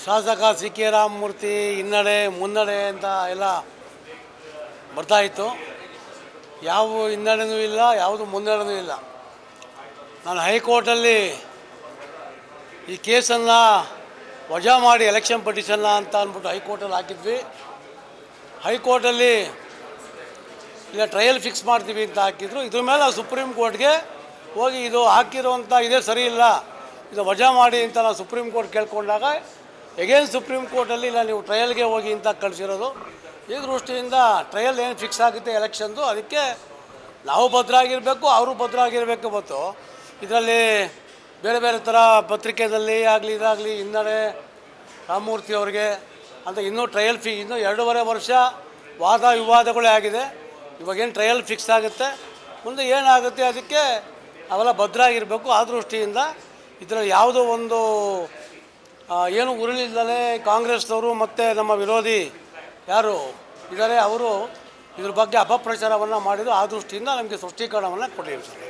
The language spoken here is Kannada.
ಶಾಸಕ ಸಿ ಕೆ ರಾಮಮೂರ್ತಿ ಹಿನ್ನಡೆ ಮುನ್ನಡೆ ಅಂತ ಎಲ್ಲ ಬರ್ತಾಯಿತ್ತು. ಯಾವ ಹಿನ್ನಡೆನೂ ಇಲ್ಲ, ಯಾವುದು ಮುನ್ನಡೆನೂ ಇಲ್ಲ. ನಾನು ಹೈಕೋರ್ಟಲ್ಲಿ ಈ ಕೇಸನ್ನು ವಜಾ ಮಾಡಿ ಎಲೆಕ್ಷನ್ ಪಟಿಷನ್ನ ಅಂತ ಅಂದ್ಬಿಟ್ಟು ಹೈಕೋರ್ಟಲ್ಲಿ ಹಾಕಿದ್ವಿ. ಹೈಕೋರ್ಟಲ್ಲಿ ಇಲ್ಲ ಟ್ರಯಲ್ ಫಿಕ್ಸ್ ಮಾಡ್ತೀವಿ ಅಂತ ಹಾಕಿದ್ರು. ಇದ್ರ ಮೇಲೆ ಸುಪ್ರೀಂ ಕೋರ್ಟ್ಗೆ ಹೋಗಿ ಇದು ಹಾಕಿರೋಂಥ ಇದೇ ಸರಿ ಇಲ್ಲ, ಇದು ವಜಾ ಮಾಡಿ ಅಂತ ನಾವು ಸುಪ್ರೀಂ ಕೋರ್ಟ್ ಕೇಳ್ಕೊಂಡಾಗ ಎಗೇನ್ ಸುಪ್ರೀಂ ಕೋರ್ಟಲ್ಲಿ ಇಲ್ಲ ನೀವು ಟ್ರಯಲ್ಗೆ ಹೋಗಿ ಅಂತ ಕಳಿಸಿರೋದು. ಈ ದೃಷ್ಟಿಯಿಂದ ಟ್ರಯಲ್ ಏನು ಫಿಕ್ಸ್ ಆಗುತ್ತೆ ಎಲೆಕ್ಷನ್ದು, ಅದಕ್ಕೆ ನಾವು ಭದ್ರಾಗಿರಬೇಕು, ಅವರು ಭದ್ರಾಗಿರಬೇಕು. ಮತ್ತು ಇದರಲ್ಲಿ ಬೇರೆ ಬೇರೆ ಥರ ಪತ್ರಿಕೆಯಲ್ಲಿ ಆಗಲಿ ಇದಾಗಲಿ ಹಿನ್ನಡೆ ರಾಮಮೂರ್ತಿ ಅವ್ರಿಗೆ ಅಂತ ಇನ್ನೂ ಟ್ರಯಲ್ ಇನ್ನೂ 2.5 ವರ್ಷ ವಾದ ವಿವಾದಗಳೇ ಆಗಿದೆ. ಇವಾಗೇನು ಟ್ರಯಲ್ ಫಿಕ್ಸ್ ಆಗುತ್ತೆ, ಮುಂದೆ ಏನಾಗುತ್ತೆ ಅದಕ್ಕೆ ಅವೆಲ್ಲ ಭದ್ರಾಗಿರಬೇಕು. ಆ ದೃಷ್ಟಿಯಿಂದ ಇದರಲ್ಲಿ ಯಾವುದೋ ಒಂದು ಏನು ಉರುಳಿಲ್ಲದೆ ಕಾಂಗ್ರೆಸ್ನವರು ಮತ್ತು ನಮ್ಮ ವಿರೋಧಿ ಯಾರು ಇದ್ದಾರೆ ಅವರು ಇದ್ರ ಬಗ್ಗೆ ಅಪಪ್ರಚಾರವನ್ನು ಮಾಡಿದ್ದು. ಆ ದೃಷ್ಟಿಯಿಂದ ನಮಗೆ ಸ್ಪಷ್ಟೀಕರಣವನ್ನು ಕೊಟ್ಟಿದ್ದೀವಿ ಸರ್.